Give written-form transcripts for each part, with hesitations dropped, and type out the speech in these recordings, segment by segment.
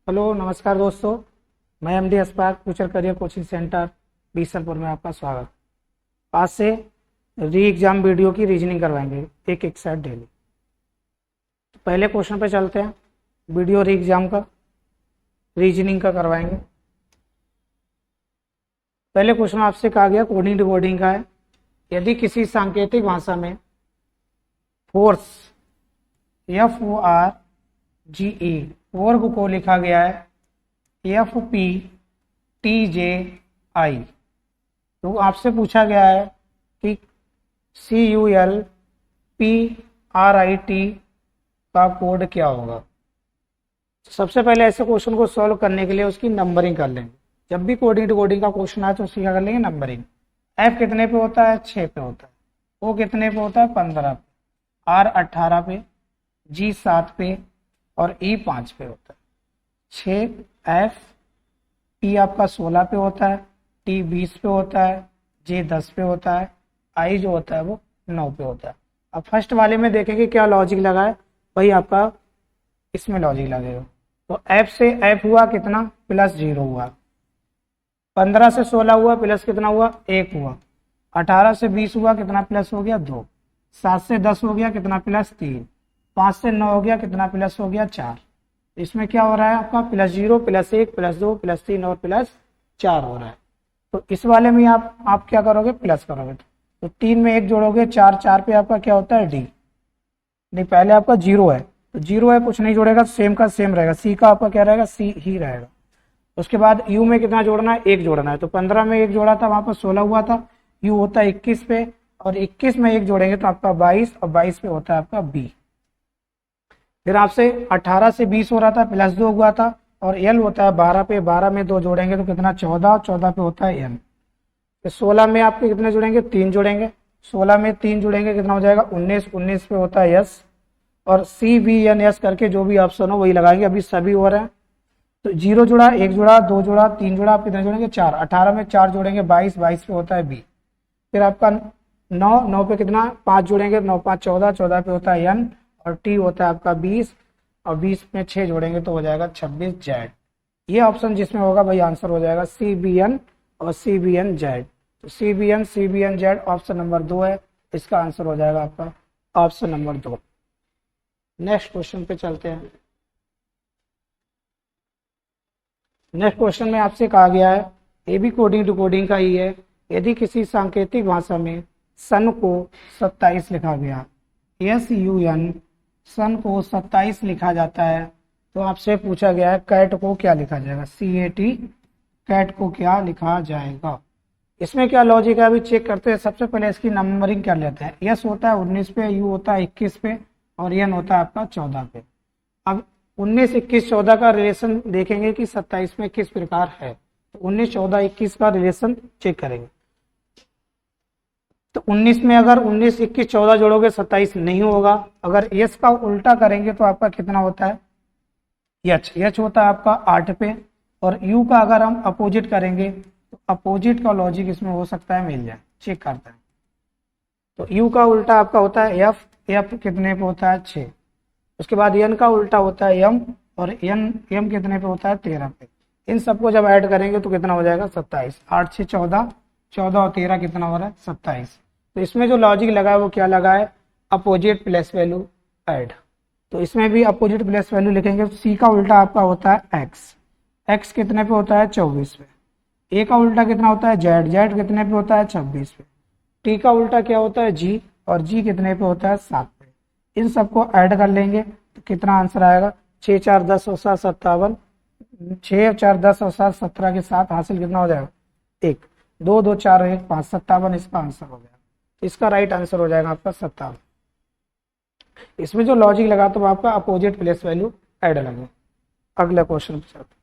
Hello नमस्कार दोस्तों। मैं MD Ashfaq future career coaching centre Bisalpur में आपका स्वागत। आज से री एग्जाम वीडियो की रीजनिंग करवाएंगे एक एक सेट डेली। तो पहले क्वेश्चन पे चलते हैं। वीडियो री एग्जाम का रीजनिंग का करवाएंगे। पहले क्वेश्चन आपसे कहा गया कोडिंग डिकोडिंग का है। यदि किसी सांकेतिक भाषा में फोर्स FORGE वर्ग को लिखा गया है FPTJI, तो आपसे पूछा गया है कि CULPRIT का कोड क्या होगा। सबसे पहले ऐसे क्वेश्चन को सॉल्व करने के लिए उसकी नंबरिंग कर लेंगे। जब भी कोडिंग डिकोडिंग का क्वेश्चन आए तो उसकी क्या कर लेंगे, नंबरिंग। F कितने पे होता है, 6 पे होता है। O कितने पे होता है, 15 पे। R 18 पे, G 7 पे और E 5 पे होता है। 6 F, P आपका 16 पे होता है, T 20 पे होता है, J 10 पे होता है, I जो होता है वो 9 पे होता है। अब फर्स्ट वाले में देखेंगे क्या लॉजिक लगा है, वही आपका इसमें लॉजिक लगेगा। तो F से F हुआ कितना, +0 हुआ। 15 से 16 हुआ, प्लस कितना हुआ, 1 हुआ। 18 से 20 हुआ, कितना प्लस हो गया, 2। 7 से 10 हो गया, कितना +3। 5 से 9 हो गया, कितना प्लस हो गया, 4। इसमें क्या हो रहा है आपका, +0 +1 +2 +3 और +4 हो रहा है। तो इस वाले में आप क्या करोगे, प्लस करोगे। तो 3 में 1 जोड़ोगे, 4 पे आपका क्या होता है, डी। नहीं, पहले आपका 0 है तो 0 है, कुछ नहीं जोड़ेगा, सेम का सेम रहेगा। सी का आपका क्या रहेगा, सी ही रहेगा। उसके बाद यू में कितना जोड़ना है, 1 जोड़ना है। तो 15 में 1 जोड़ा था, वहां पर 16 हुआ था। यू होता है 21 पे, और 21 में 1 जोड़ेंगे तो आपका 22, और 22 पे होता है आपका बी। फिर आपसे 18 से 20 हो रहा था, +2 हुआ था, और एल होता है 12 पे। 12 में 2 जोड़ेंगे तो कितना, 14। 14 पे होता है एन। तो 16 में आपके कितने जुड़ेंगे, 3 जुड़ेंगे। 16 में 3 जुड़ेंगे, कितना हो जाएगा, 19। 19 पे होता है यस। और CBNS करके जो भी ऑप्शन हो वही लगाएंगे, अभी सभी हो रहे हैं। तो 0 जुड़ा, 1 जुड़ा, 2 जुड़ा, 3 जुड़ा, आप कितने जोड़ेंगे, 4। 18 में 4 जोड़ेंगे, 22। 22 पे होता है बी। फिर आपका 9। 9 पे कितना, 5 जोड़ेंगे, 9 5 14। 14 पे होता है एन, और टी होता है आपका 20, और 20 में 6 जोड़ेंगे तो हो जाएगा 26 जेड। ये ऑप्शन जिसमें होगा वही आंसर हो जाएगा, CBN और CBN जेड। तो CBN जेड ऑप्शन नंबर 2 है, इसका आंसर हो जाएगा आपका ऑप्शन नंबर 2। नेक्स्ट क्वेश्चन पे चलते हैं। नेक्स्ट क्वेश्चन में आपसे कहा गया है, ये भी कोडिंग डिकोडिंग का ही है। यदि किसी सांकेतिक भाषा में सन को 27 लिखा गया, SUN सन को 27 लिखा जाता है, तो आपसे पूछा गया है कैट को क्या लिखा जाएगा, CAT कैट को क्या लिखा जाएगा। इसमें क्या लॉजिक है अभी चेक करते हैं। सबसे पहले इसकी नंबरिंग कर लेते हैं। यस होता है 19 पे, यू होता है 21 पे, और एन होता है आपका 14 पे। अब 19 21 14 का रिलेशन देखेंगे कि 27 में किस प्रकार है। तो 19 14 21 का रिलेशन चेक करेंगे। तो 19 में अगर 19 21 14 जोड़ोगे 27 नहीं होगा। अगर यस का उल्टा करेंगे तो आपका कितना होता है, एच होता है आपका 8 पे। और यू का अगर हम अपोजिट करेंगे तो अपोजिट का लॉजिक इसमें हो सकता है मिल जाए, चेक करते हैं। तो यू का उल्टा आपका होता है एफ। एफ कितने पे होता है, 6। उसके बाद एन का उल्टा होता है एम, और एम कितने पे होता है, 13 पे। इन सबको जब ऐड करेंगे तो कितना हो जाएगा, 27। 8 6 14, 14 और 13 कितना हो रहा है, 27। तो इसमें जो लॉजिक लगा है वो क्या लगा है, अपोजिट प्लस वैल्यू ऐड। तो इसमें भी अपोजिट प्लस वैल्यू लिखेंगे। सी का उल्टा आपका होता है एक्स। एक्स कितने पे होता है, 24 पे। ए का उल्टा कितना होता है, जेड। जेड कितने पे होता है, 26 पे। टी का उल्टा क्या होता है, जी, और जी कितने पे होता है, 7 पे। इन सबको ऐड कर लेंगे तो कितना आंसर आएगा, 6 4 10 और 7 57। 6 4 10 और 7 17 के साथ हासिल कितना हो जाएगा, 1 2 2 4 1 5 57। इसका आंसर हो गया। इसका राइट आंसर हो जाएगा आपका 57। इसमें जो लॉजिक लगा तो आपका अपोजिट प्लेस वैल्यू ऐड लगे। अगले क्वेश्चन पे चलते।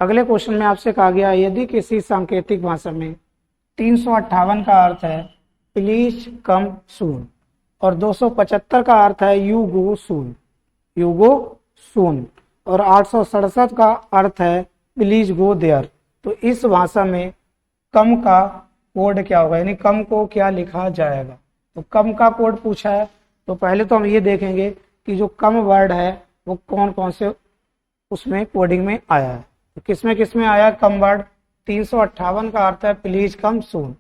अगले क्वेश्चन में आपसे कहा गया, यदि किसी सांकेतिक भाषा में 358 का अर्थ है प्लीज कम सून, और 275 का अर्थ है you go soon, you go सून, और 867 का अर्थ है प्लीज गो देयर, तो इस भाषा में कम का कोड क्या होगा, यानी कम को क्या लिखा जाएगा। तो कम का कोड पूछा है, तो पहले तो हम ये देखेंगे कि जो कम वर्ड है वो कौन कौन से उसमें कोडिंग में आया है। तो किस में आया कम वर्ड, 358 का अर्थ है please come soon.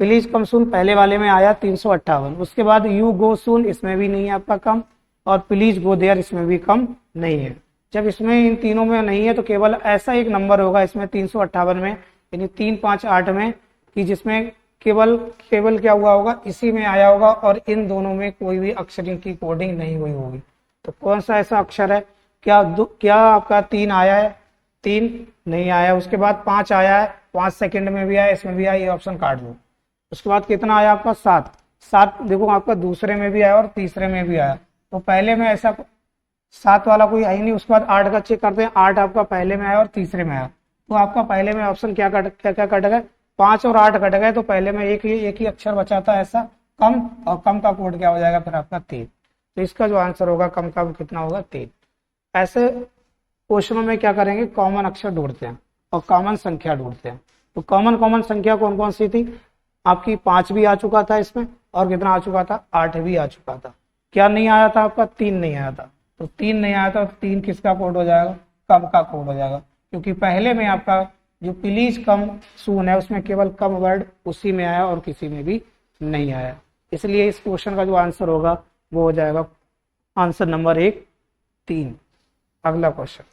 Please come सून पहले वाले में आया 358। उसके बाद यू गो सून, इसमें भी नहीं है आपका कम, और प्लीज गो देयर इसमें भी कम नहीं है। जब इसमें इन तीनों में नहीं है तो केवल ऐसा एक नंबर होगा इसमें 358 में, यानी 358 में, कि जिसमें केवल क्या हुआ होगा, इसी में आया होगा और इन दोनों में कोई भी अक्षर की कोडिंग नहीं हुई होगी। तो कौन सा ऐसा अक्षर है? क्या आपका 3 आया है? 3 नहीं आया। उसके बाद 5 आया है, 5 सेकंड में भी आया, इसमें भी आया, ये ऑप्शन काट दो। उसके बाद कितना आया आपका? 7 देखो आपका दूसरे में भी आया और तीसरे में भी आया। तो पहले में ऐसा 7 वाला कोई आई नहीं। उसके बाद 8 का चेक करते हैं, 8 आपका पहले में आया और तीसरे में आया। तो आपका पहले में ऑप्शन क्या कट गए? 5 और 8 कट गए। तो पहले में एक ही अक्षर बचा था ऐसा कम, और कम का कोड क्या हो जाएगा फिर आपका 3। तो इसका जो आंसर होगा कम का कितना होगा? 3। ऐसे क्वेश्चनों में क्या करेंगे, कॉमन अक्षर ढूंढते हैं और कॉमन संख्या ढूंढते हैं। तो कॉमन संख्या कौन कौन सी थी आपकी? 5 भी आ चुका था इसमें, और कितना आ चुका था? 8 भी आ चुका था। क्या नहीं आया था आपका? 3 नहीं आया था। तो 3 नहीं आया था, तो 3 किसका कोड हो जाएगा? कम का कोड हो जाएगा, क्योंकि पहले में आपका जो प्लीज कम सून है उसमें केवल कम वर्ड उसी में आया और किसी में भी नहीं आया। इसलिए इस क्वेश्चन का जो आंसर होगा वो हो जाएगा आंसर नंबर 1, 3। अगला क्वेश्चन,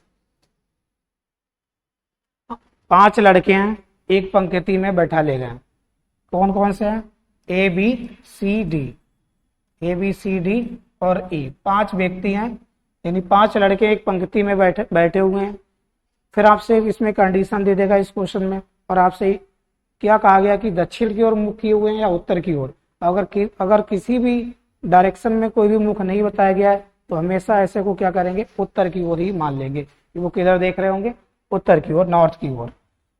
5 लड़के हैं, एक पंक्ति में बैठा ले गए। कौन कौन से हैं? ए बी सी डी और ई। 5 व्यक्ति हैं, यानी 5 लड़के एक पंक्ति में बैठे हुए हैं। फिर आपसे इसमें कंडीशन दे देगा इस क्वेश्चन में, और आपसे क्या कहा गया कि दक्षिण की ओर मुख किए हुए हैं या उत्तर की ओर। अगर किसी भी डायरेक्शन में कोई भी मुख नहीं बताया गया है तो हमेशा ऐसे को क्या करेंगे? उत्तर की ओर ही मान लेंगे कि वो किधर देख रहे होंगे? उत्तर की ओर, नॉर्थ की ओर।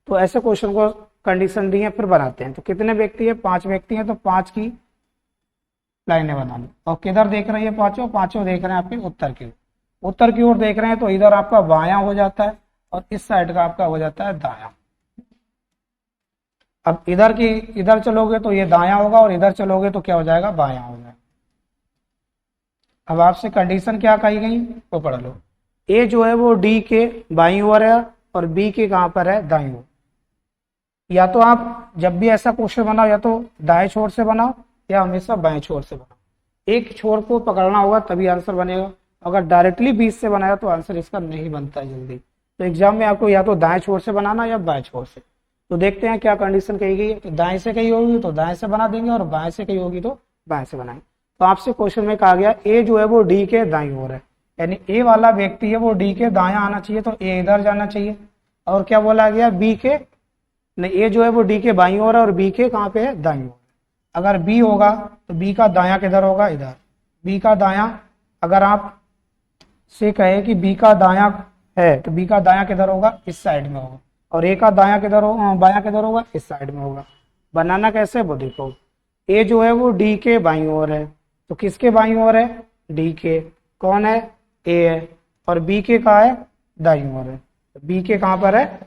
तो ऐसे क्वेश्चन को कंडीशन दी है, फिर बनाते हैं। तो कितने व्यक्ति है? 5 व्यक्ति हैं, तो 5 की लाइनें बनानी। और किधर देख रहे हैं? पांचों देख रहे हैं आपके उत्तर की ओर। उत्तर की ओर देख रहे हैं तो इधर आपका बायां हो जाता है और इस साइड का आपका हो जाता है दायां। अब इधर चलोगे तो ये दायां होगा, और इधर चलोगे तो क्या हो जाएगा? बायां हो जाएगा। अब आपसे कंडीशन क्या कही गई वो पढ़ लो। ए जो है वो डी के बाईं ओर है और बी के कहां पर है? दाईं ओर। या तो आप जब भी ऐसा क्वेश्चन बनाओ या तो दाएं छोर से बनाओ या हमेशा बाएं छोर से बनाओ। एक छोर को पकड़ना होगा तभी आंसर बनेगा। अगर डायरेक्टली बीच से बनाया तो आंसर इसका नहीं बनता है जल्दी। तो एग्जाम में आपको या तो दाएं छोर से बनाना या बाएं छोर से। तो देखते हैं क्या कंडीशन कही गई है। तो दाएं से कही होगी तो दाएं से बना देंगे, और बाएं से कही होगी तो बाएं से बनाएंगे। तो आपसे क्वेश्चन में कहा गया ए जो है वो डी के दाईं ओर है, यानी ए वाला व्यक्ति है वो डी के दायां आना चाहिए, तो ए इधर जाना चाहिए। और क्या बोला गया? बी के नहीं, ए जो है वो डी के बाईं ओर है और बी के कहाँ पे है? दाईं ओर। अगर बी होगा तो बी का दायां किधर होगा? इधर। बी का दायां, अगर आप से कहे कि बी का दायां है तो बी का दायां किधर होगा? इस साइड में होगा। और ए का दायां किधर होगा? बायां किधर होगा? इस साइड में होगा। बनाना कैसे वो देखो। ए जो है वो डी के बाईं ओर है, तो किसके बाईं ओर है? डी के। कौन है? ए है। और बी के कहाँ है? दाईं ओर है। बी के कहाँ पर है?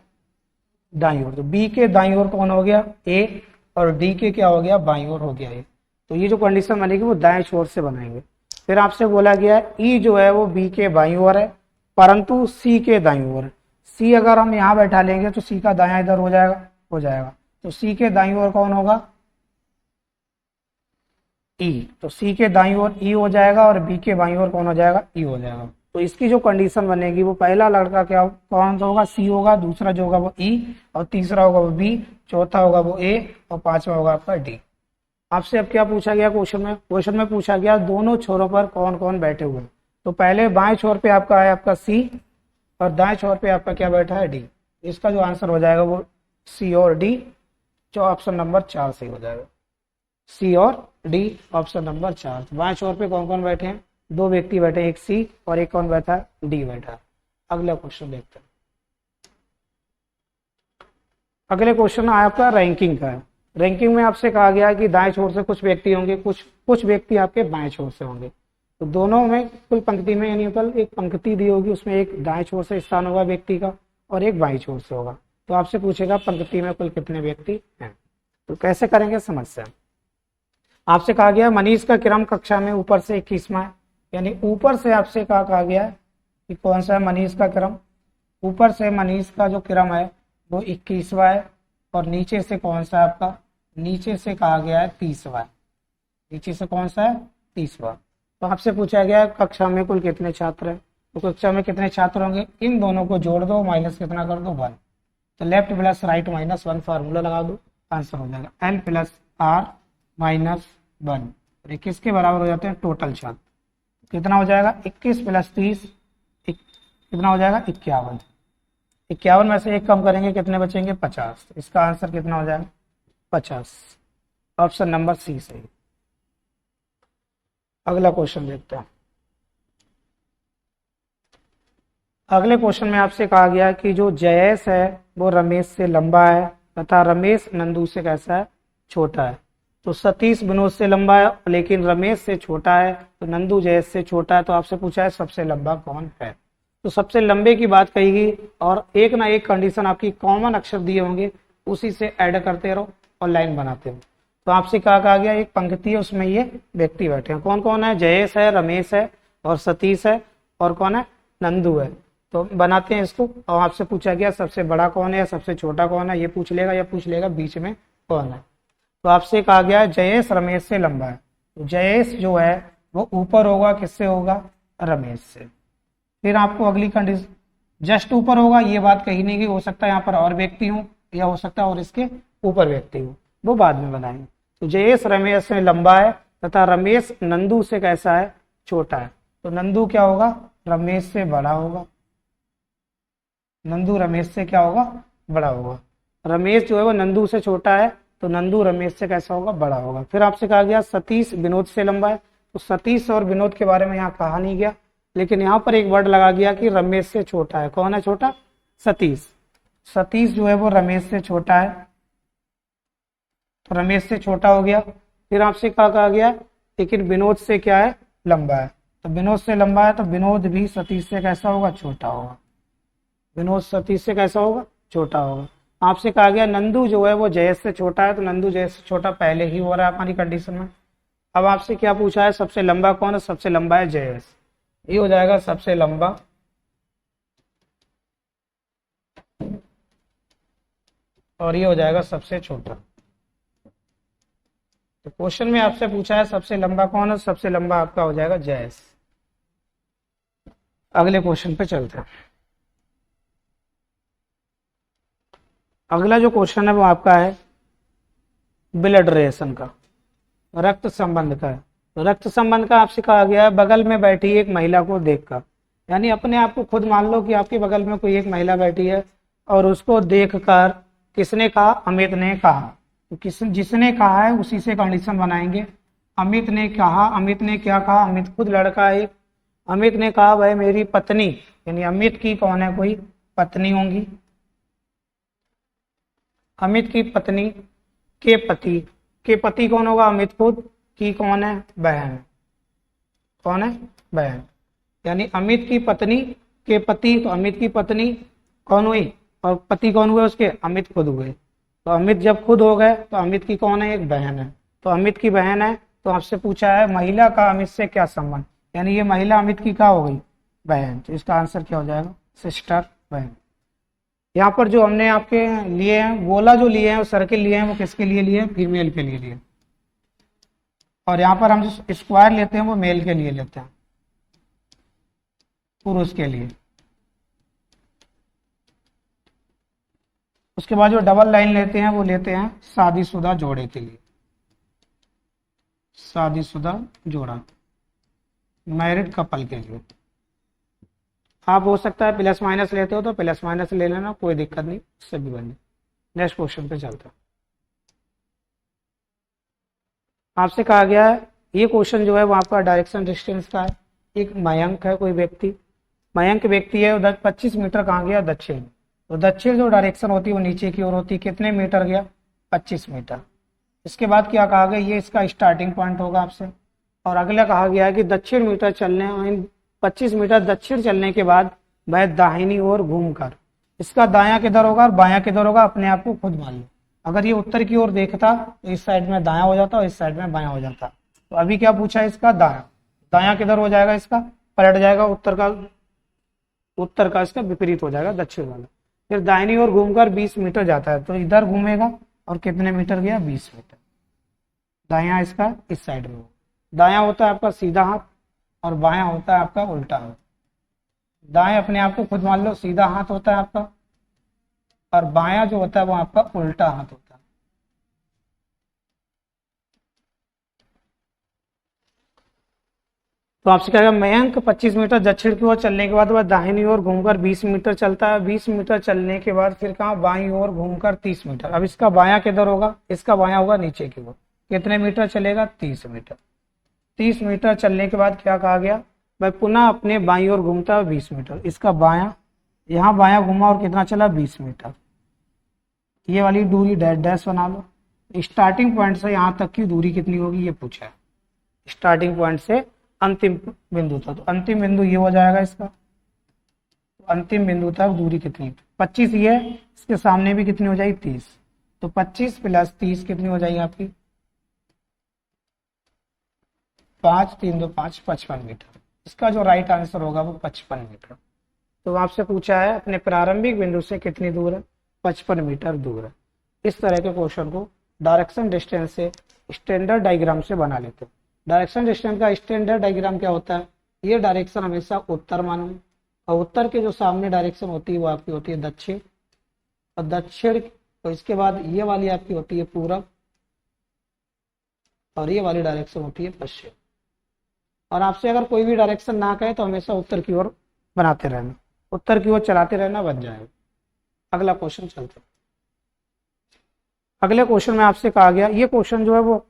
दाईं ओर। तो बी के दाईं ओर कौन हो गया? ए। और डी के क्या हो गया? बाईं ओर हो गया ए। तो ये जो कंडीशन बनेगी वो दाएं छोर से बनाएंगे। फिर आपसे बोला गया ई जो है वो बी के बाईं ओर है परंतु सी के दाईं ओर है। सी अगर हम यहाँ बैठा लेंगे तो सी का दायां इधर हो जाएगा। तो सी के दाईं ओर कौन होगा? ई। तो सी के दाईं ओर ई हो जाएगा और बी के बाईं ओर कौन हो जाएगा? ई हो जाएगा। तो इसकी जो कंडीशन बनेगी वो पहला लड़का क्या कौन सा होगा? सी होगा, दूसरा जो होगा वो ई, और तीसरा होगा वो बी, चौथा होगा वो ए, और पांचवा होगा आपका डी। आपसे अब क्या पूछा गया क्वेश्चन में पूछा गया दोनों छोरों पर कौन कौन बैठे हुए हैं। तो पहले बाएं छोर पे आपका है आपका सी, और दाएं छोर पे आपका क्या बैठा है? डी। इसका जो आंसर हो जाएगा वो सी और डी, जो ऑप्शन नंबर 4 सही हो जाएगा। सी और डी ऑप्शन नंबर 4। बाएं छोर पे कौन कौन बैठे हैं? 2 व्यक्ति बैठे हैं, एक सी और एक कौन बैठा है? डी बैठा है। अगला क्वेश्चन देखते हैं। अगले क्वेश्चन आपका रैंकिंग का है। रैंकिंग में आपसे कहा गया है कि दाएं छोर से कुछ व्यक्ति होंगे, कुछ व्यक्ति आपके बाएं छोर से होंगे। तो दोनों में कुल पंक्ति में यानी कल एक पंक्ति दी होगी, उसमें एक दाएं छोर से स्थान होगा व्यक्ति का और एक बाईं छोर से होगा। तो आपसे पूछेगा पंक्ति में कुल कितने व्यक्ति हैं। तो कैसे करेंगे समस्या। आपसे कहा गया मनीष का क्रम कक्षा में ऊपर से 21वां है, यानी ऊपर से आपसे कहा गया है कि कौन सा है मनीष का क्रम। ऊपर से मनीष का जो क्रम है वो 21वां है, और नीचे से कौन सा है आपका, नीचे से कहा गया है 30वां। नीचे से कौन सा है, 30वां। तो आपसे पूछा गया है कक्षा में कुल कितने छात्र हैं, तो कक्षा में कितने छात्र होंगे, इन दोनों को जोड़ दो, माइनस कितना कर दो 1। तो left plus right minus 1 formula लगा दो, आंसर हो जाएगा L प्लस R माइनस 1। और 21 के बराबर हो जाते हैं टोटल छात्र। कितना हो जाएगा, 21 प्लस 30 कितना हो जाएगा 51। 51 में से एक कम करेंगे कितने बचेंगे 50। इसका आंसर कितना हो जाएगा 50। ऑप्शन नंबर सी सही। अगला क्वेश्चन देखते हैं। अगले क्वेश्चन में आपसे कहा गया कि जो जयेश है वो रमेश से लंबा है तथा रमेश नंदू से कैसा है, छोटा है। तो सतीश विनोद से लंबा है लेकिन रमेश से छोटा है, तो नंदू जयेश से छोटा है। तो आपसे पूछा है सबसे लंबा कौन है। तो सबसे लंबे की बात कही और एक ना एक कंडीशन आपकी कॉमन अक्षर दिए होंगे, उसी से ऐड करते रहो और लाइन बनाते रहो। तो आपसे कहा गया एक पंक्ति है, उसमें ये व्यक्ति बैठे हैं। कौन कौन है, जयेश है, रमेश है और सतीश है, और कौन है, नंदू है। तो बनाते हैं इसको। और आपसे पूछा गया सबसे बड़ा कौन है या सबसे छोटा कौन है, ये पूछ लेगा या पूछ लेगा बीच में कौन है। तो आपसे कहा गया जयेश रमेश से लंबा है। तो जयेश जो है वो ऊपर होगा, किससे होगा, रमेश से। फिर आपको अगली कंडीशन, जस्ट ऊपर होगा, ये बात कही नहीं कि हो सकता है यहाँ पर और व्यक्ति हो या हो सकता है और इसके ऊपर व्यक्ति हो, वो बाद में बनाएंगे। तो जयेश रमेश से लंबा है तथा रमेश नंदू से कैसा है, छोटा है। तो नंदू क्या होगा, रमेश से बड़ा होगा। नंदू रमेश से क्या होगा, बड़ा होगा। रमेश जो है वो नंदू से छोटा है, तो नंदू रमेश से कैसा होगा, बड़ा होगा। फिर आपसे कहा गया सतीश विनोद से लंबा है। तो सतीश और विनोद के बारे में यहाँ कहा नहीं गया, लेकिन यहाँ पर एक वर्ड लगा गया कि रमेश से छोटा है। कौन है छोटा, सतीश। सतीश जो है वो रमेश से छोटा है, तो रमेश से छोटा हो गया। फिर आपसे क्या कहा गया, लेकिन विनोद से क्या है, लंबा है। तो विनोद से लंबा है, तो विनोद भी सतीश से कैसा होगा, छोटा होगा। विनोद सतीश से कैसा होगा, छोटा होगा। आपसे कहा गया नंदू जो है वो जयेश से छोटा है, तो नंदू जयेश से छोटा पहले ही हो रहा है हमारी कंडीशन में। अब आपसे क्या पूछा है, सबसे लंबा कौन है, सबसे लंबा है जयेश। ये हो जाएगा सबसे लंबा, और ये हो जाएगा सबसे छोटा। तो क्वेश्चन में आपसे पूछा है सबसे लंबा कौन है, सबसे लंबा आपका हो जाएगा जयेश। अगले क्वेश्चन पे चलते हैं। अगला जो क्वेश्चन है वो आपका है ब्लड रिलेशन का, रक्त संबंध का है। तो रक्त संबंध का आपसे कहा गया है बगल में बैठी एक महिला को देखकर, यानी अपने आप को खुद मान लो कि आपके बगल में कोई एक महिला बैठी है और उसको देखकर किसने कहा, अमित ने कहा। तो जिसने कहा है उसी से कंडीशन बनाएंगे। अमित ने कहा, अमित ने क्या कहा, अमित खुद लड़का है। अमित ने कहा वह मेरी पत्नी, यानी अमित की कौन है, कोई पत्नी होंगी। अमित की पत्नी के पति कौन होगा, अमित खुद की कौन है, बहन। कौन है, बहन। यानी अमित की पत्नी के पति, तो अमित की पत्नी कौन हुई और पति कौन हुए उसके, अमित खुद हुए। तो अमित जब खुद हो गए तो अमित की कौन है, एक बहन है। तो अमित की बहन है। तो आपसे पूछा है महिला का अमित से क्या संबंध, यानी ये महिला अमित की क्या हो गई, बहन। तो इसका आंसर क्या हो जाएगा, सिस्टर, बहन। यहाँ पर जो हमने आपके लिए हैं गोला जो लिए हैं वो सर्किल लिए हैं, वो किसके लिए लिए, फीमेल के लिए लिए। और यहाँ पर हम जो स्क्वायर लेते हैं वो मेल के लिए लेते हैं, पुरुष के लिए। उसके बाद जो डबल लाइन लेते हैं वो लेते हैं शादीशुदा जोड़े के लिए, शादीशुदा जोड़ा, मैरिड कपल के लिए। आप हो सकता है प्लस माइनस लेते हो तो प्लस माइनस ले लेना, कोई दिक्कत नहीं, उससे भी बने। नेक्स्ट क्वेश्चन पे चलते हैं। आपसे कहा गया है ये क्वेश्चन जो है वो आपका डायरेक्शन डिस्टेंस का है। एक मयंक है कोई व्यक्ति, मयंक व्यक्ति है, उधर 25 मीटर कहाँ गया, दक्षिण। तो दक्षिण जो डायरेक्शन होती है वो नीचे की ओर होती है, कितने मीटर गया, 25 मीटर। इसके बाद क्या कहा गया, ये इसका स्टार्टिंग पॉइंट होगा आपसे। और अगला कहा गया है कि दक्षिण मीटर चलने 25 मीटर दक्षिण चलने के बाद वह दाहिनी ओर घूमकर, इसका दायां किधर होगा और बायां किधर होगा, अपने आप को खुद मान लो। अगर ये उत्तर की ओर देखता तो इस साइड में दायां हो जाता और इस साइड में बायां हो जाता। तो अभी क्या पूछा है, इसका दायां। दायां किधर हो जाएगा, इसका पलट जाएगा उत्तर का उत्तर का इसका विपरीत हो जाएगा, दक्षिण वाला। फिर दाहिनी ओर घूमकर 20 मीटर जाता है, तो इधर घूमेगा और कितने मीटर गया, 20 मीटर। दायां इसका इस साइड में होगा। दायां होता है आपका सीधा हाथ और बायां होता है आपका उल्टा हाथ। दाएं अपने आप को खुद मान लो सीधा हाथ होता है आपका, और बायां जो होता है वो आपका उल्टा हाथ होता है। तो आपसे कहेगा मयंक 25 मीटर दक्षिण की ओर चलने के बाद वह दाहिनी ओर घूमकर 20 मीटर चलता है। 20 मीटर चलने के बाद फिर कहाँ, बाईं ओर घूमकर 30 मीटर। अब इसका बायां किधर होगा, इसका बायां होगा नीचे की ओर। कितने मीटर चलेगा, 30 मीटर। 30 मीटर चलने के बाद क्या कहा गया भाई, पुनः अपने बाईं ओर घूमता है 20 मीटर। इसका बायां, यहाँ बायां घूमा और कितना चला, 20 मीटर। ये वाली दूरी डैश डैश बना लो। स्टार्टिंग पॉइंट से यहाँ तक की दूरी कितनी होगी ये पूछा है, स्टार्टिंग पॉइंट से अंतिम बिंदु तक। तो अंतिम बिंदु ये हो जाएगा इसका, तो अंतिम बिंदु तक दूरी कितनी, 25 ये, इसके सामने भी कितनी हो जाएगी, 30। तो 25 प्लस 30 कितनी हो जाएगी आपकी, 5 3 2 5, 55 मीटर। इसका जो राइट आंसर होगा वो 55 मीटर। तो आपसे पूछा है अपने प्रारंभिक बिंदु से कितनी दूर है, 55 मीटर दूर है। इस तरह के क्वेश्चन को डायरेक्शन डिस्टेंस से स्टैंडर्ड डायग्राम से बना लेते हैं। डायरेक्शन डिस्टेंस का स्टैंडर्ड डायग्राम क्या होता है, ये डायरेक्शन हमेशा उत्तर मानो, और उत्तर के जो सामने डायरेक्शन होती है वो आपकी होती है दक्षिण, और दक्षिण, तो इसके बाद ये वाली आपकी होती है पूरब, और ये वाली डायरेक्शन होती है पश्चिम। और आपसे अगर कोई भी डायरेक्शन ना कहे तो हमेशा उत्तर की ओर बनाते रहना, उत्तर की ओर चलाते रहना, बन जाएगा। अगला क्वेश्चन चलते हैं। अगले क्वेश्चन में आपसे कहा गया, ये क्वेश्चन जो है वो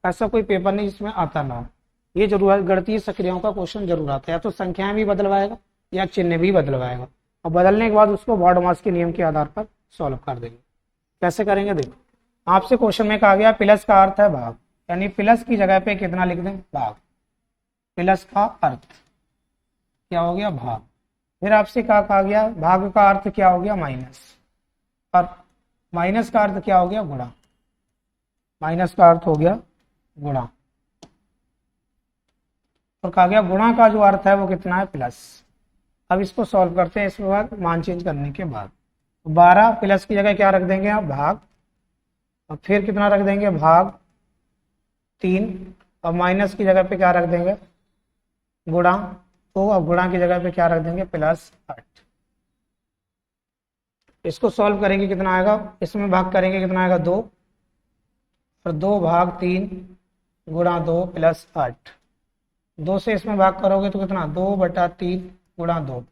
ऐसा कोई पेपर नहीं जिसमें आता ना हो, ये जरूर गणितीय सक्रियों का क्वेश्चन जरूर आता है। या तो संख्याएं भी बदलवाएगा या चिन्ह भी बदलवाएगा, और बदलने के बाद उसको बॉडमास के नियम के आधार पर सॉल्व कर देंगे। कैसे करेंगे देखो, आपसे क्वेश्चन में कहा गया प्लस का अर्थ है भाग, यानी प्लस की जगह पे कितना लिख दें, भाग। प्लस का अर्थ क्या हो गया, भाग। फिर आपसे क्या कहा गया, भाग का अर्थ क्या हो गया, माइनस, और माइनस का अर्थ क्या हो गया, गुणा। माइनस का अर्थ हो गया गुणा, और कहा गया गुणा का जो अर्थ है वो कितना है, प्लस। अब इसको सॉल्व करते हैं, इसके बाद मान चेंज करने के बाद 12 प्लस की जगह क्या रख देंगे आप, भाग, और फिर कितना रख देंगे, भाग 3, और माइनस की जगह पे क्या रख देंगे, गुणा, तो अब गुणा की जगह पे क्या रख देंगे, +8। इसको सॉल्व करेंगे कितना आएगा, इसमें भाग करेंगे कितना आएगा, 2, और 2 भाग 3 गुणा 2 + 8। 2 से इसमें भाग करोगे तो कितना, 2/3 गुणा 2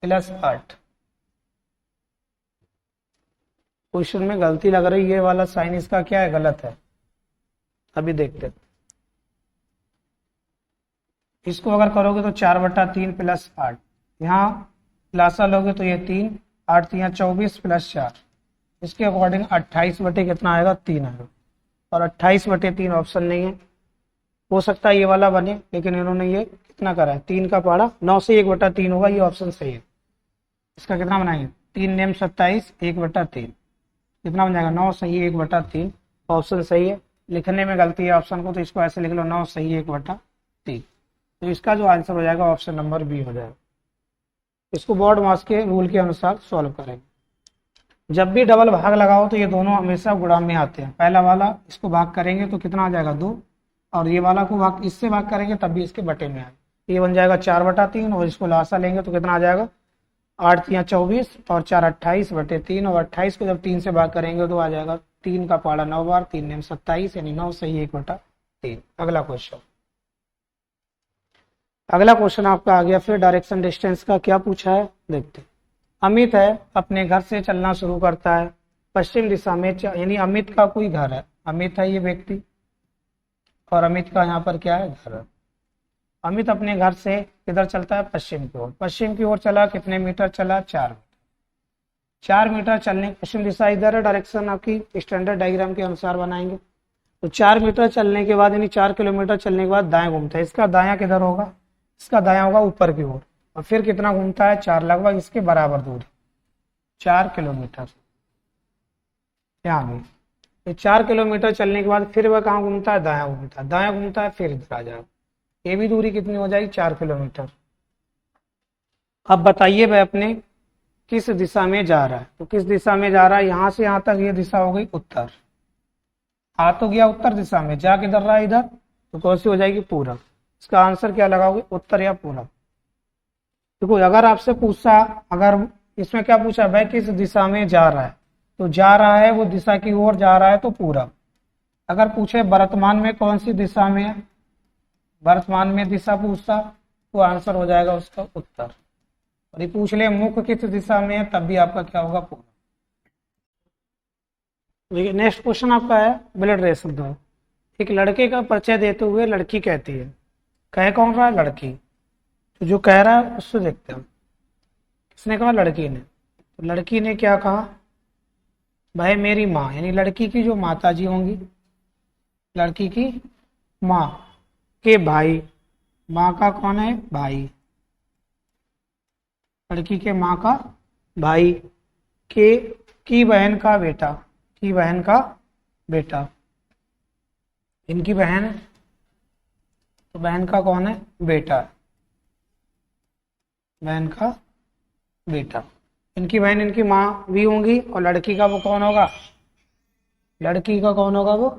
+ 8। क्वेश्चन में गलती लग रही है, ये वाला साइन इसका क्या है, गलत है। अभी देखते हैं, इसको अगर करोगे तो 4/3 + 8, यहाँ लासा लोगे तो ये 3, 8 3 24 + 4, इसके अकॉर्डिंग 28 बटे कितना आएगा, 3 आएगा। और 28/3 ऑप्शन नहीं है, हो सकता है ये वाला बने, लेकिन इन्होंने ये कितना करा है, 3 का पहाड़ा, 9 से 1/3 होगा, ये ऑप्शन सही है। इसका कितना बनाएंगे, 3 नेम 27, 1/3 कितना बन जाएगा, 9 सही 1/3, ऑप्शन सही है। लिखने में गलती है ऑप्शन को, तो इसको ऐसे लिख लो, 9 सही 1/3। तो इसका जो आंसर हो जाएगा ऑप्शन नंबर बी हो जाएगा। इसको बॉड मास के रूल के अनुसार सॉल्व करेंगे। जब भी डबल भाग लगाओ तो ये दोनों हमेशा गुणा में आते हैं। पहला वाला इसको भाग करेंगे तो कितना आ जाएगा, 2, और ये वाला को भाग इससे भाग करेंगे तब भी इसके बटे में आएगा, ये बन जाएगा 4/3, और इसको लासा लेंगे तो कितना आ जाएगा, 8 3 24 और 4 28/3, और 28 को जब 3 से भाग करेंगे तो आ जाएगा 3 का पहाड़ा 9 बार, 3 नेम 27, यानी 9 सही 1/3। अगला क्वेश्चन, अगला क्वेश्चन आपका आ गया फिर डायरेक्शन डिस्टेंस का। क्या पूछा है देखते हैं। अमित है, अपने घर से चलना शुरू करता है पश्चिम दिशा में, यानी अमित का कोई घर है, अमित है ये व्यक्ति, और अमित का यहाँ पर क्या है, घर है। अमित अपने घर से किधर चलता है, पश्चिम की ओर। पश्चिम की ओर चला, कितने मीटर चला, 4 मीटर। 4 मीटर चलने, पश्चिम दिशा इधर है, डायरेक्शन आपकी स्टैंडर्ड डायग्राम के अनुसार बनाएंगे। तो 4 मीटर चलने के बाद, यानी 4 किलोमीटर चलने के बाद दाएं घूमता है। इसका दायां किधर होगा, इसका दायां होगा ऊपर की ओर, और फिर कितना घूमता है, 4, लगभग इसके बराबर दूर, 4 किलोमीटर। यहाँ ये 4 किलोमीटर चलने के बाद फिर वह कहाँ घूमता है, दायां घूमता है, दायां घूमता है, फिर इधर आ जाएगा। ये भी दूरी कितनी हो जाएगी, 4 किलोमीटर। अब बताइए वह अपने किस दिशा में जा रहा है। तो किस दिशा में जा रहा है, यहाँ से यहाँ तक ये दिशा हो गई उत्तर, आ तो गया उत्तर दिशा में, जा किधर रहा है इधर, तो कौन सी हो जाएगी पूरब। इसका आंसर क्या लगाओगे, उत्तर या पूरब। देखो अगर आपसे पूछा, अगर इसमें क्या पूछा वह किस दिशा में जा रहा है, तो जा रहा है वो दिशा की ओर जा रहा है तो पूरब। अगर पूछे वर्तमान में कौन सी दिशा में है, वर्तमान में दिशा पूछता तो आंसर हो जाएगा उसका उत्तर। और ये पूछ ले मुख किस दिशा में है, तब भी आपका क्या होगा, पूरब। देखिए नेक्स्ट क्वेश्चन आपका है ब्लड रेशो दो। एक लड़के का परिचय देते हुए लड़की कहती है, कह कौन रहा है, लड़की। तो जो कह रहा है उससे देखते हैं, किसने कहा, लड़की ने। तो लड़की ने क्या कहा, भाई मेरी माँ, यानी लड़की की जो माता जी होंगी, लड़की की माँ के भाई, माँ का कौन है, भाई, लड़की के माँ का भाई के की बहन का बेटा, की बहन का बेटा, इनकी बहन है तो बहन का कौन है, बेटा, बहन का बेटा। इनकी बहन इनकी माँ भी होंगी और लड़की का वो कौन होगा, लड़की का कौन होगा, वो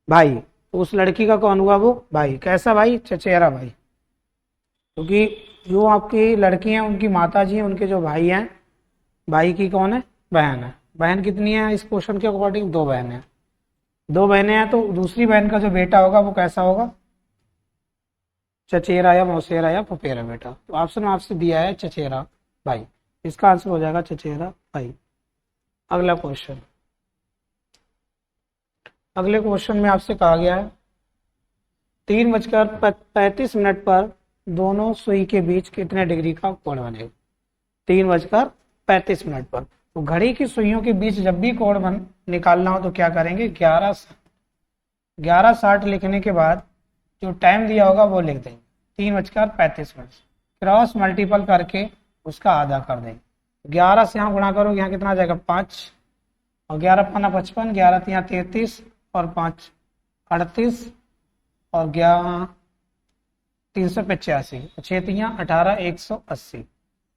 भाई। तो उस लड़की का कौन हुआ, वो भाई। कैसा भाई, चचेरा भाई, क्योंकि जो आपकी लड़की हैं उनकी माता जी हैं, उनके जो भाई हैं, भाई की कौन है, बहन है। बहन कितनी है इस क्वेश्चन के अकॉर्डिंग, दो बहनें हैं, दो बहनें हैं। तो दूसरी बहन का जो बेटा होगा वो कैसा होगा, चचेरा या मौसेरा या फफेरा बेटा। तो ऑप्शन में आपसे दिया है चचेरा भाई, इसका आंसर हो जाएगा चचेरा भाई। अगला क्वेश्चन, अगले क्वेश्चन में आपसे कहा गया है 3:35 पर दोनों सुई के बीच कितने डिग्री का कोण बनेगा। 3:35 पर, तो घड़ी की सुइयों के बीच जब भी कोण निकालना हो तो क्या करेंगे, 11:60 लिखने के बाद जो टाइम दिया होगा वो लिख देंगे, 3:35 क्रॉस मल्टीपल करके उसका आधा कर देंगे। 11 से यहाँ गुणा करोगे, यहाँ कितना आ जाएगा, 5, और 11×5 = 55, 11×3 = 33 और 5 38 और 11 385, 6×3 = 18, 180।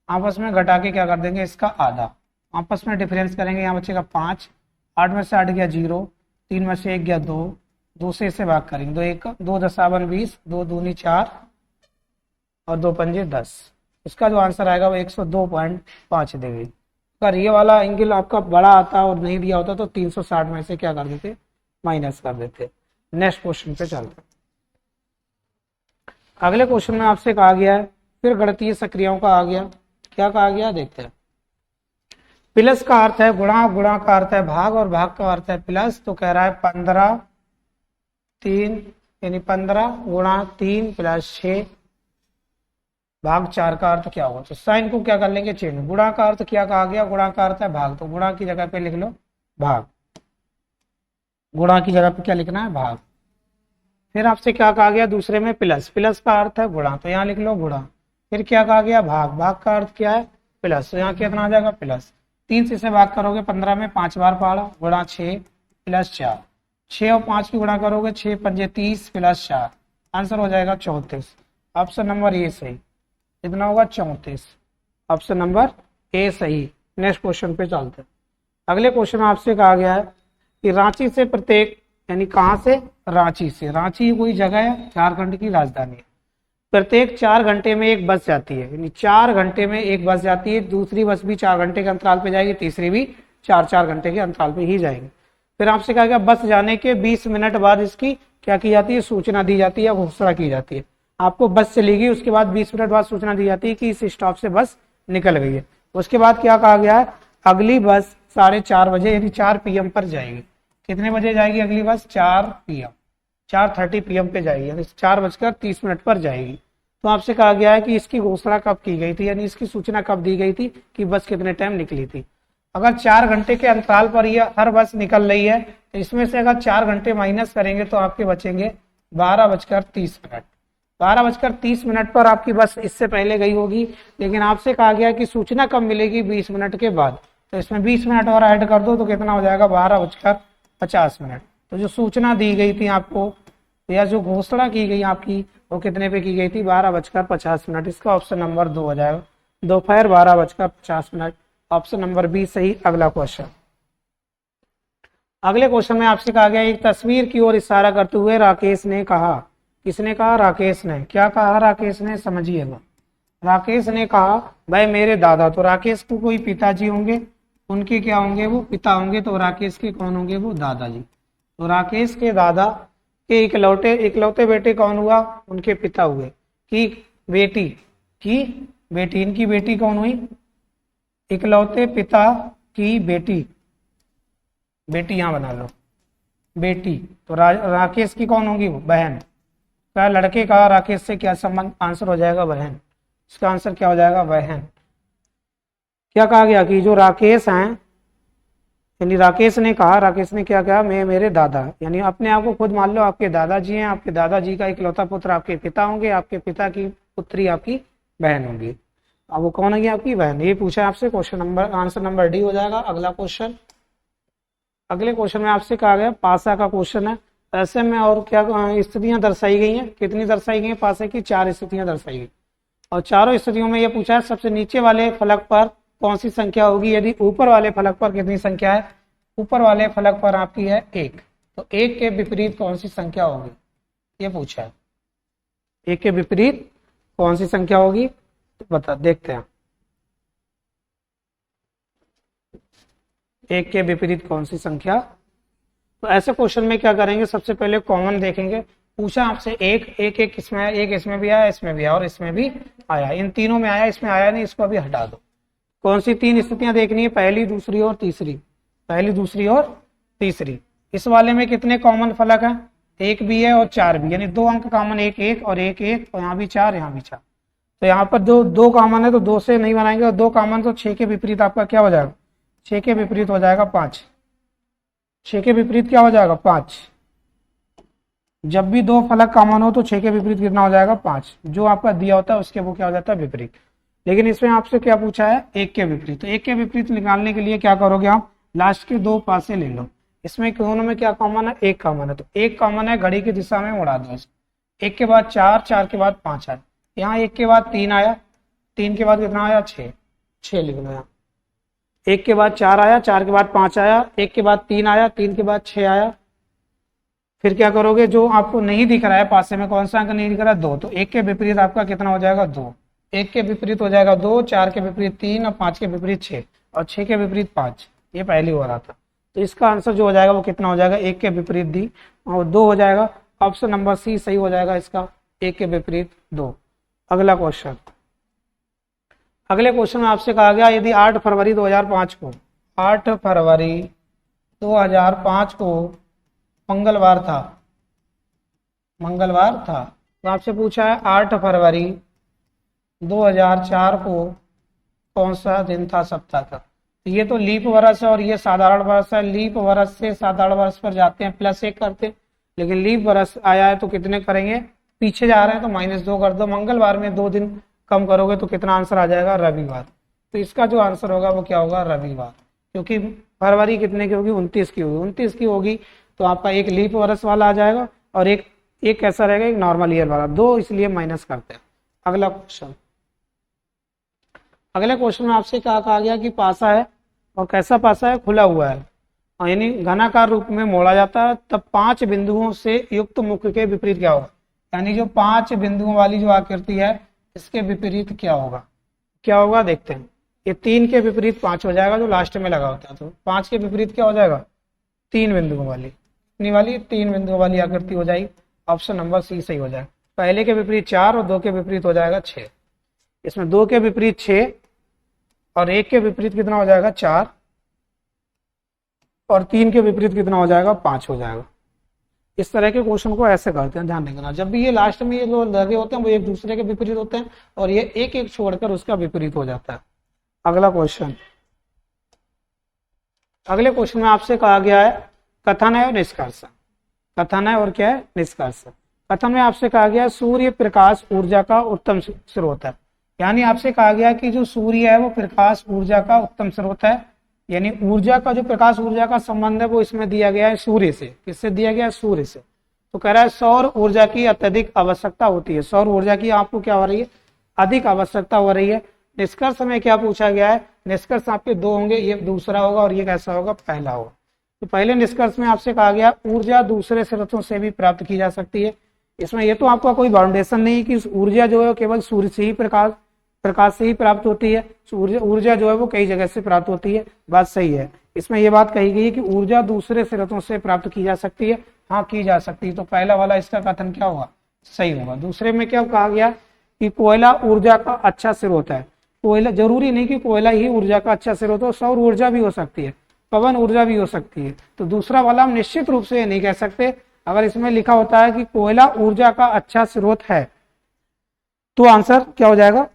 आपस में घटा के क्या कर देंगे, इसका आधा। आपस में डिफरेंस करेंगे, यहाँ बचेगा 5, 8 में से 8 गया 0, 3 में से 1 गया 2, 2 से इसे भाग करेंगे, 2 1 2 10 20, 2 दूनी 4 और 2 पंजे 10। इसका जो आंसर आएगा वो 102.5 डिग्री। अगर ये वाला एंगल आपका बड़ा आता और नहीं दिया होता तो 360 में से क्या कर देते, माइनस कर देते। नेक्स्ट क्वेश्चन पे चलते हैं। अगले क्वेश्चन में आपसे कहा गया है, फिर गणितीय सक्रियाओं का आ गया, क्या कहा गया देखते हैं। प्लस का अर्थ है गुणा, गुणा का अर्थ है भाग और भाग का अर्थ है प्लस। तो कह रहा है 15 3 यानी 15 गुणा 3 + 6 भाग 4 का अर्थ क्या होगा। तो साइन को क्या कर लेंगे, चेंज। गुणा का अर्थ क्या कहा गया, गुणा का अर्थ है भाग, तो गुणा की जगह पे लिख लो भाग, गुणा की जगह पे क्या लिखना है, भाग। फिर आपसे क्या कहा गया दूसरे में, प्लस, प्लस का अर्थ है गुणा, तो यहाँ लिख लो गुणा। फिर क्या कहा गया, भाग, भाग का अर्थ क्या है, प्लस, तो यहाँ कितना आ जाएगा, प्लस। 3 से इसे भाग करोगे 15 में 5 बार पढ़ा, गुणा 6 + 4, 6 और 5 की गुणा करोगे, 6 पंजे 30 + 4, आंसर हो जाएगा 34। ऑप्शन नंबर ए सही, कितना होगा, 34। ऑप्शन नंबर ए सही। नेक्स्ट क्वेश्चन पे चलते हैं। अगले क्वेश्चन में आपसे कहा गया है कि रांची से प्रत्येक, यानी कहाँ से, रांची से, रांची कोई जगह है, झारखंड की राजधानी है, प्रत्येक 4 घंटे में एक बस जाती है, यानी 4 घंटे में एक बस जाती है। दूसरी बस भी 4 घंटे के अंतराल पे जाएगी, तीसरी भी 4-4 घंटे के अंतराल पे ही जाएगी। फिर आपसे कहा गया बस जाने के 20 मिनट बाद इसकी क्या की जाती है, सूचना दी जाती है, घोषणा की जाती है। आपको बस चलेगी, उसके बाद 20 मिनट बाद सूचना दी जाती है कि इस स्टॉप से बस निकल गई है। उसके बाद क्या कहा गया है, अगली बस 4:30 बजे यानी 4 PM पर जाएगी। कितने बजे जाएगी अगली बस, 4 PM, 4:30 PM पे जाएगी, यानी 4:30 पर जाएगी। तो आपसे कहा गया है कि इसकी घोषणा कब की गई थी, यानी इसकी सूचना कब दी गई थी कि बस कितने टाइम निकली थी। अगर 4 घंटे के अंतराल पर ये हर बस निकल रही है, तो इसमें से अगर 4 घंटे माइनस करेंगे तो आपके बचेंगे 12:30 मिनट। 12:30 मिनट पर आपकी बस इससे पहले गई होगी, लेकिन आपसे कहा गया कि सूचना कब मिलेगी, 20 मिनट के बाद। तो इसमें 20 मिनट और ऐड कर दो तो कितना हो जाएगा, 12:50 मिनट। तो जो सूचना दी गई थी आपको या जो घोषणा की गई आपकी, वो कितने पे की गई थी? 12:50। इसका ऑप्शन नंबर 2 हो जाएगा, दोपहर 12:50। ऑप्शन नंबर बी सही। अगला क्वेश्चन, अगले क्वेश्चन में आपसे कहा गया एक तस्वीर की ओर इशारा करते हुए राकेश ने कहा। किसने कहा? राकेश ने। क्या कहा राकेश ने? समझिएगा। राकेश ने कहा भाई मेरे दादा, तो राकेश को कोई पिताजी होंगे, उनके क्या होंगे? वो पिता होंगे। तो राकेश के कौन होंगे? वो दादाजी। तो राकेश के दादा के इकलौते बेटे कौन हुआ? उनके पिता हुए। की बेटी इनकी बेटी कौन हुई? इकलौते पिता की बेटी यहां बना लो, बेटी। तो राकेश की कौन होगी? वो बहन। क्या लड़के का राकेश से क्या संबंध? आंसर हो जाएगा बहन। इसका आंसर क्या हो जाएगा? बहन। क्या कहा गया कि जो राकेश हैं, यानी राकेश ने कहा, राकेश ने क्या कहा? मैं मेरे दादा, यानी अपने आप को खुद मान लो आपके दादाजी हैं, आपके दादाजी का इकलौता पुत्र आपके पिता होंगे, आपके पिता की पुत्री आपकी बहन होगी। अब वो कौन होगी? आपकी बहन। ये पूछा आपसे, question number, answer number D हो जाएगा। अगला क्वेश्चन, अगले क्वेश्चन में आपसे कहा गया पासा का क्वेश्चन है। ऐसे में और क्या स्थितियां दर्शाई गई हैं? कितनी दर्शाई गई हैं पासे की? 4 स्थितियां दर्शाई गई। और चारों स्थितियों में यह पूछा है सबसे नीचे वाले फलक पर कौन सी संख्या होगी? यदि ऊपर वाले फलक पर कितनी संख्या है? ऊपर वाले फलक पर आपकी है 1, तो 1 के विपरीत कौन सी संख्या होगी? ये पूछा है। 1 के विपरीत कौन सी संख्या होगी? तो बता, देखते हैं 1 के विपरीत कौन सी संख्या। तो ऐसे क्वेश्चन में क्या करेंगे? सबसे पहले कॉमन देखेंगे। पूछा आपसे एक इसमें आया, एक इसमें भी आया, इसमें भी आया और इसमें भी आया। इन तीनों में आया, इसमें आया नहीं, इसको अभी हटा दो। कौन सी 3 स्थितियां देखनी है? पहली, दूसरी और तीसरी। पहली, दूसरी और तीसरी। इस वाले में कितने कॉमन फलक है? 1 भी है और 4 भी, यानी 2 अंक कॉमन, 1 1 और 1 1, और यहाँ भी 4, यहाँ भी 4। तो यहाँ पर जो 2 कॉमन है तो 2 से नहीं बनाएंगे, और 2 कॉमन तो 6 के विपरीत आपका क्या हो जाएगा? 6 के विपरीत हो जाएगा 5। 6 के विपरीत क्या हो जाएगा? 5। जब भी 2 फलक कॉमन हो तो 6 के विपरीत कितना हो जाएगा? 5। जो आपका दिया होता है उसके वो क्या हो जाता है? विपरीत। लेकिन इसमें आपसे क्या पूछा है? 1 के विपरीत। तो 1 के विपरीत निकालने के लिए क्या करोगे आप? लास्ट के 2 पासे ले लो। इसमें दोनों में क्या कॉमन है? 1 कॉमन है, तो 1 कॉमन है, घड़ी की दिशा में उड़ा दो। 1 के बाद 4, 4 के बाद 5 आया, यहाँ 1 के बाद 3 आया, 3 के बाद कितना आया? 6, 6 लिख लो यहाँ। 1 के बाद 4 आया, 4 के बाद 5 आया, 1 के बाद 3 आया, 3 के बाद 6 आया। फिर क्या करोगे? जो आपको नहीं दिख रहा है पासे में, कौन सा अंक नहीं दिख रहा है? 2, तो 1 के विपरीत आपका कितना हो जाएगा? 2। 1 के विपरीत हो जाएगा 2, 4 के विपरीत 3 और 5 के विपरीत 6 और 6 के विपरीत 5। ये पहले हो रहा था। तो इसका आंसर जो हो जाएगा वो कितना हो जाएगा? 1 के विपरीत दी और 2 हो जाएगा। ऑप्शन नंबर सी सही हो जाएगा इसका, 1 के विपरीत 2। अगला क्वेश्चन, अगले क्वेश्चन में आपसे कहा गया यदि 8 फरवरी 2005 को 8 फरवरी 2005 को मंगलवार था, तो आपसे पूछा है 8 फरवरी 2004 को कौन सा दिन था सप्ताह का। ये तो लीप वर्ष है और ये साधारण वर्ष है। लीप वर्ष से साधारण वर्ष पर जाते हैं, +1 करते हैं, लेकिन लीप वर्ष आया है तो कितने करेंगे? पीछे जा रहे हैं तो -2 कर दो। मंगलवार में 2 दिन कम करोगे तो कितना आंसर आ जाएगा? रविवार। तो इसका जो आंसर होगा वो क्या होगा? रविवार। क्योंकि फरवरी कितने की होगी? 29 की होगी। 29 की होगी तो आपका एक लीप वर्ष वाला आ जाएगा और एक कैसा रहेगा? एक नॉर्मल ईयर वाला। 2 इसलिए माइनस करते हैं। अगला क्वेश्चन, अगले क्वेश्चन में आपसे क्या कहा गया कि पासा है और कैसा पासा है? खुला हुआ है, यानी घनाकार रूप में मोड़ा जाता है, तब 5 बिंदुओं से युक्त मुख के विपरीत क्या होगा? यानी जो 5 बिंदुओं वाली जो आकृति है इसके विपरीत क्या होगा? क्या होगा देखते हैं। ये 3 के विपरीत 5 हो जाएगा जो लास्ट में लगा होता है, तो 5 के विपरीत क्या हो जाएगा? 3 बिंदुओं वाली, इतनी वाली 3 बिंदुओं वाली आकृति हो जाएगी। ऑप्शन नंबर सी सही हो जाएगा। पहले के विपरीत 4 और 2 के विपरीत हो जाएगा 6। इसमें 2 के विपरीत 6 और 1 के विपरीत कितना हो जाएगा? 4 और 3 के विपरीत कितना हो जाएगा? 5 हो जाएगा। इस तरह के क्वेश्चन को ऐसे करते हैं, ध्यान रखना। जब भी ये लास्ट में ये जो लगे होते हैं वो एक दूसरे के विपरीत होते हैं और ये एक एक छोड़कर उसका विपरीत हो जाता है। अगला क्वेश्चन, अगले क्वेश्चन में आपसे कहा गया है कथन है और निष्कर्ष। कथन है और क्या है? निष्कर्ष। कथन में आपसे कहा गया सूर्य प्रकाश ऊर्जा का उत्तम स्रोत है, यानी आपसे कहा गया कि जो सूर्य है वो प्रकाश ऊर्जा का उत्तम स्रोत है, यानी ऊर्जा का जो प्रकाश ऊर्जा का संबंध है वो इसमें दिया गया है सूर्य से। किससे दिया गया है? सूर्य से। तो कह रहा है सौर ऊर्जा की अत्यधिक आवश्यकता होती है, सौर ऊर्जा की आपको क्या हो रही है, अधिक आवश्यकता हो रही है। निष्कर्ष में क्या पूछा गया है, निष्कर्ष आपके दो होंगे, ये दूसरा होगा और ये कैसा होगा, पहला होगा। तो पहले निष्कर्ष में आपसे कहा गया ऊर्जा दूसरे स्रोतों से भी प्राप्त की जा सकती है। इसमें ये तो आपका कोई बाउंडेशन नहीं कि ऊर्जा जो है केवल सूर्य से ही प्रकाश से ही प्राप्त होती है, ऊर्जा जो है वो कई जगह से प्राप्त होती है, बात सही है। इसमें यह बात कही गई है कि ऊर्जा दूसरे स्रोतों से प्राप्त की जा सकती है, हाँ की जा सकती है। तो पहला वाला इसका कथन क्या होगा, सही होगा। दूसरे में क्या कहा गया कि कोयला ऊर्जा का अच्छा स्रोत है। कोयला, जरूरी नहीं कि कोयला ही ऊर्जा का अच्छा स्रोत हो, सौर ऊर्जा भी हो सकती है, पवन ऊर्जा भी हो सकती है। तो दूसरा वाला हम निश्चित रूप से ये नहीं कह सकते। अगर इसमें लिखा होता है कि कोयला ऊर्जा का अच्छा स्रोत है तो आंसर क्या हो जाएगा,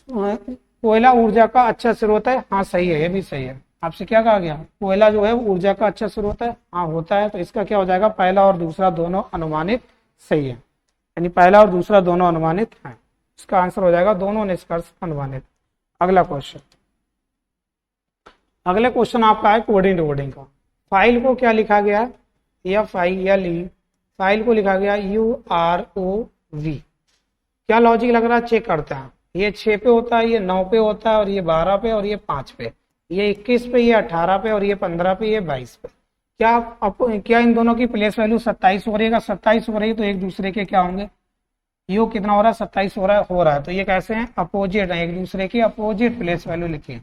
कोयला ऊर्जा का अच्छा स्रोत है, हाँ सही है, ये भी सही है। आपसे क्या कहा गया, कोयला जो है ऊर्जा का अच्छा स्रोत है, हाँ होता है। तो इसका क्या हो जाएगा, पहला और दूसरा दोनों अनुमानित सही है, यानी पहला और दूसरा दोनों अनुमानित है। इसका आंसर हो जाएगा दोनों निष्कर्ष अनुमानित। अगला क्वेश्चन, अगले क्वेश्चन आपका है कोडिंग डिकोडिंग का। फाइल को क्या लिखा गया है, FILE, फाइल को लिखा गया UROV। क्या लॉजिक लग रहा है, चेक करते हैं। ये 6 पे होता है, ये 9 पे होता है, और ये 12 पे, और ये 5 पे, ये 21 पे, ये 18 पे, और ये 15 पे, ये 22 पे। क्या इन दोनों की प्लेस वैल्यू 27 हो रही है? 27 हो रही है तो एक दूसरे के क्या होंगे, यू कितना हो रहा है, 27 हो रहा है। तो ये कैसे हैं, अपोजिट है, एक दूसरे की अपोजिट प्लेस वैल्यू लिखिए,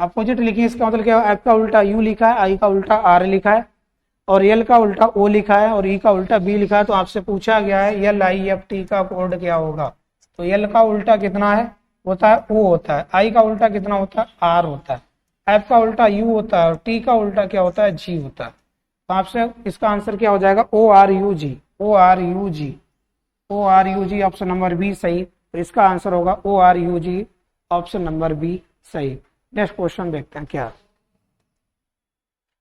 अपोजिट लिखिए। इसका मतलब क्या है, एफ का उल्टा यू लिखा है, आई का उल्टा आर लिखा है, और एल का उल्टा ओ लिखा है, और ई का उल्टा बी लिखा है। तो आपसे पूछा गया है LIFT का कोड क्या होगा। तो एल का उल्टा कितना है, होता है ओ होता है, आई का उल्टा कितना होता है, आर होता है, एफ का उल्टा यू होता है, और टी का उल्टा क्या होता है, जी होता है। तो आपसे इसका आंसर क्या हो जाएगा, ORUG, ORUG, ORUG, option number B सही। तो इसका आंसर होगा ORUG, ऑप्शन नंबर बी सही। नेक्स्ट क्वेश्चन देखते हैं क्या।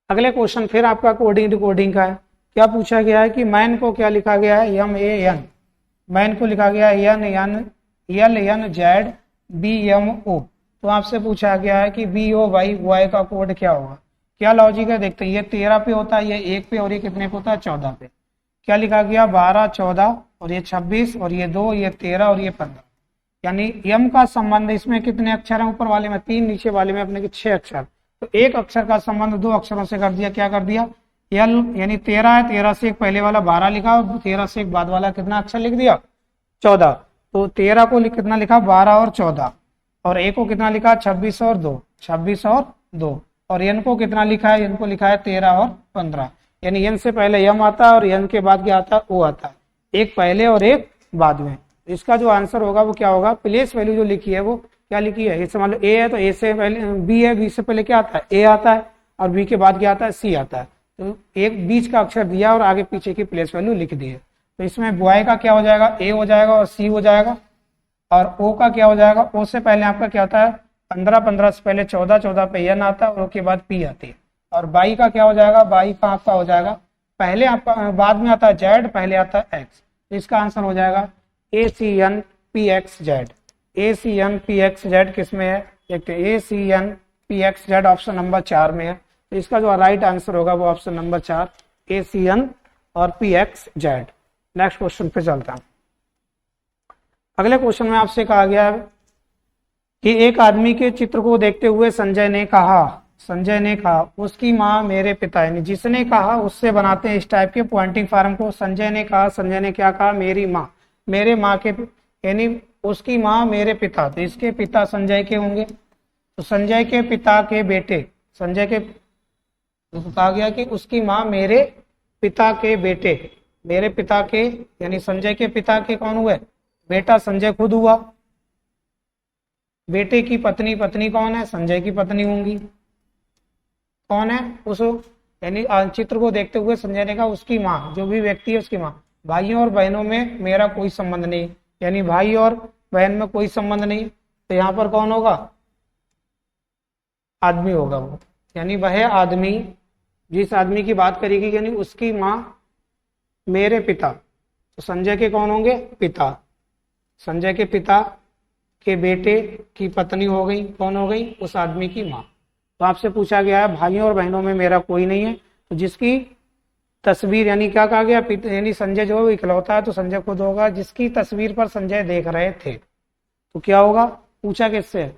अगले क्वेश्चन फिर आपका कोडिंग डिकोडिंग का है। क्या पूछा गया है कि मैन को क्या लिखा गया है, MAN, मैन को लिखा गया है LNZ तो आपसे पूछा गया है कि BOY का कोड क्या होगा। क्या लॉजिक है देखते हैं। ये 13 पे होता है, ये 1 पे, और ये कितने पे होता है, 14 पे। क्या लिखा गया, 12, 14, और ये 26, और ये 2, ये 13, और ये 15। यानी यम का संबंध इसमें कितने अक्षर हैं, ऊपर वाले में 3, नीचे वाले में अपने के 6 अक्षर। तो एक अक्षर का संबंध 2 अक्षरों से कर दिया, क्या कर दिया, यल, यानी 13 है, 13 से एक पहले वाला 12 लिखा, और 13 से एक बाद वाला कितना अक्षर लिख दिया, 14। तो 13 को कितना लिखा, 12 और 14, और ए को कितना लिखा, 26 और 2, 26 और 2, और एन को कितना लिखा है, एन को लिखा है 13 और 15। यानी एन से पहले यम आता है और एन के बाद क्या आता है, ओ आता है, एक पहले और एक बाद में। इसका जो आंसर होगा वो क्या होगा, प्लेस वैल्यू जो लिखी है वो क्या लिखी है, जैसे मान लो ए है तो ए से पहले बी है, बी से पहले क्या आता है, ए आता है, और बी के बाद क्या आता है, सी आता है। तो एक बीच का अक्षर दिया और आगे पीछे की प्लेस वैल्यू लिख दी है। तो इसमें बॉय का क्या हो जाएगा, ए हो जाएगा और सी हो जाएगा, और ओ का क्या हो जाएगा, ओ से पहले आपका क्या होता है 15, 15 से पहले 14, 14 पे एन आता है, और ओ के बाद पी आती है। और बाई का क्या हो जाएगा, बाई का आपका हो जाएगा, पहले आपका बाद में आता है जेड, पहले आता है एक्स। तो इसका आंसर हो जाएगा ACNPXZ। ACNPXZ किसमें है, देखते हैं, ACNPXZ ऑप्शन नंबर 4 में है। तो इसका जो राइट आंसर होगा वो ऑप्शन नंबर 4, ACN और PXZ। नेक्स्ट क्वेश्चन पे चलता हूं। अगले क्वेश्चन में आपसे कहा गया है कि एक आदमी के चित्र को देखते हुए संजय ने कहा उसकी माँ मेरे पिता, यानी जिसने कहा उससे बनाते हैं इस टाइप के पॉइंटिंग फार्म को। संजय ने कहा, संजय ने क्या कहा, मेरी माँ, मेरे माँ के, यानी उसकी माँ मेरे पिता। तो इसके पिता संजय के होंगे, तो संजय के पिता के बेटे, संजय के, तो कहा गया कि उसकी माँ मेरे पिता के बेटे, मेरे पिता के, यानी संजय के पिता के कौन हुए, बेटा संजय खुद हुआ। बेटे की पत्नी, पत्नी कौन है, संजय की पत्नी होंगी, कौन है उस, यानी चित्र को देखते हुए संजय ने कहा उसकी माँ, जो भी व्यक्ति है उसकी माँ। भाइयों और बहनों में मेरा कोई संबंध नहीं, यानी भाई और बहन में कोई संबंध नहीं। तो यहाँ पर कौन होगा, आदमी होगा वो, यानी वह आदमी, जिस आदमी की बात करेगी, यानी उसकी माँ मेरे पिता। तो संजय के कौन होंगे, पिता, संजय के पिता के बेटे की पत्नी हो गई, कौन हो गई, उस आदमी की माँ। तो आपसे पूछा गया है भाइयों और बहनों में मेरा कोई नहीं है, तो जिसकी तस्वीर यानी क्या कहा गया, यानी संजय जो है वो इकलौता है तो संजय खुद होगा, जिसकी तस्वीर पर संजय देख रहे थे। तो क्या होगा, पूछा किससे,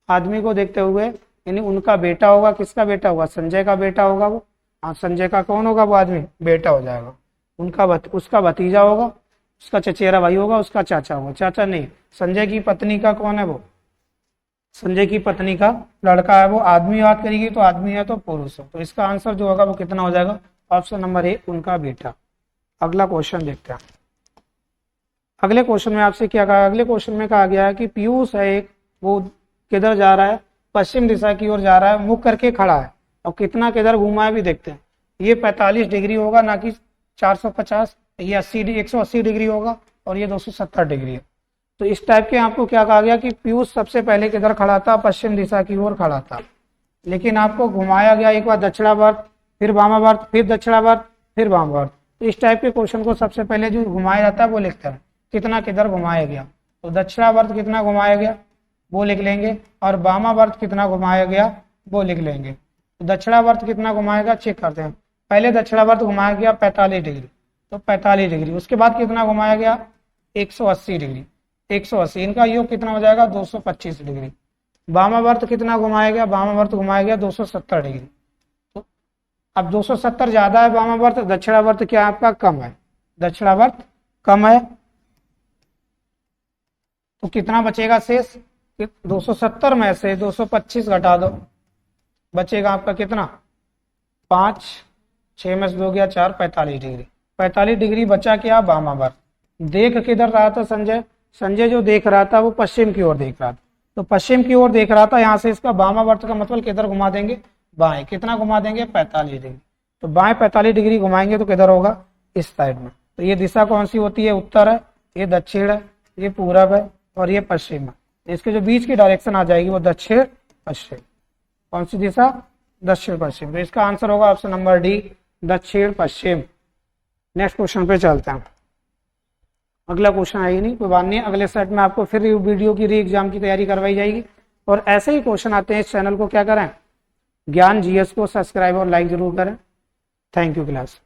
आदमी को देखते हुए, यानी उनका बेटा होगा। किसका बेटा होगा, संजय का बेटा होगा वो। हाँ, संजय का कौन होगा, वो आदमी बेटा हो जाएगा। उसका भतीजा होगा, उसका चचेरा भाई होगा, उसका चाचा होगा। चाचा नहीं, संजय की पत्नी का कौन है, वो संजय की पत्नी का लड़का है। वो आदमी बात करेगी तो आदमी है तो पुरुष है। तो इसका आंसर जो होगा वो कितना हो जाएगा, ऑप्शन नंबर ए, उनका बेटा। अगला क्वेश्चन देखते हैं। अगले क्वेश्चन में आपसे क्या कहा, अगले क्वेश्चन में कहा गया है कि पीयूष है एक, वो किधर जा रहा है, पश्चिम दिशा की ओर जा रहा है, मुख करके खड़ा है। और कितना किधर घूमा है भी देखते हैं। ये 45 डिग्री होगा, ना कि 450। ये 180 डिग्री होगा और ये 270 डिग्री है। तो इस टाइप के आपको क्या कहा गया कि पीयूष सबसे पहले किधर खड़ा था, पश्चिम दिशा की ओर खड़ा था, लेकिन आपको घुमाया गया एक बार दक्षिणावर्त, फिर वामावर्त, फिर दक्षिणावर्त, फिर वामावर्त। तो इस टाइप के क्वेश्चन को सबसे पहले जो घुमाया जाता है वो लिखते हैं, कितना किधर घुमाया गया। तो दक्षिणावर्त कितना घुमाया गया वो लिख लेंगे, और वामावर्त कितना घुमाया गया वो लिख लेंगे। तो दक्षिणावर्त कितना घुमाएगा चेक करते हैं। पहले दक्षिणावर्त घुमाया गया 45 डिग्री, तो 45 डिग्री। उसके बाद कितना घुमाया गया 180 डिग्री, 180। इनका योग कितना हो जाएगा 225 डिग्री। वामावर्त कितना घुमाया गया, वामावर्त घुमाया गया 270 डिग्री। तो अब 270 ज्यादा है वामावर्त, दक्षिणावर्त क्या आपका कम है, दक्षिणावर्त कम है। तो कितना बचेगा शेष, 270 में से 225 घटा दो, बचेगा आपका कितना 5, 6 में से 2 गया 4, 45 डिग्री। 45 डिग्री बचा क्या वामावर्त। देख किधर रहा था संजय, संजय जो देख रहा था वो पश्चिम की ओर देख रहा था। तो पश्चिम की ओर देख रहा था, यहाँ से इसका वामावर्त का मतलब किधर घुमा देंगे, बाएं। कितना घुमा देंगे 45 डिग्री। तो बाएं 45 डिग्री घुमाएंगे तो किधर होगा, इस साइड में। तो ये दिशा कौन सी होती है, उत्तर है, ये दक्षिण है, ये पूरब है और ये पश्चिम है। इसके जो बीच की डायरेक्शन आ जाएगी वो दक्षिण पश्चिम। कौन सी दिशा, दक्षिण पश्चिम। तो इसका आंसर होगा ऑप्शन नंबर डी, दक्षिण पश्चिम। नेक्स्ट क्वेश्चन पे चलते हैं। अगला क्वेश्चन आएगी नहीं, कोई बात नहीं, अगले सेट में आपको फिर वीडियो की री एग्जाम की तैयारी करवाई जाएगी। और ऐसे ही क्वेश्चन आते हैं, इस चैनल को क्या करें, ज्ञान जीएस को सब्सक्राइब और लाइक जरूर करें। Thank you class.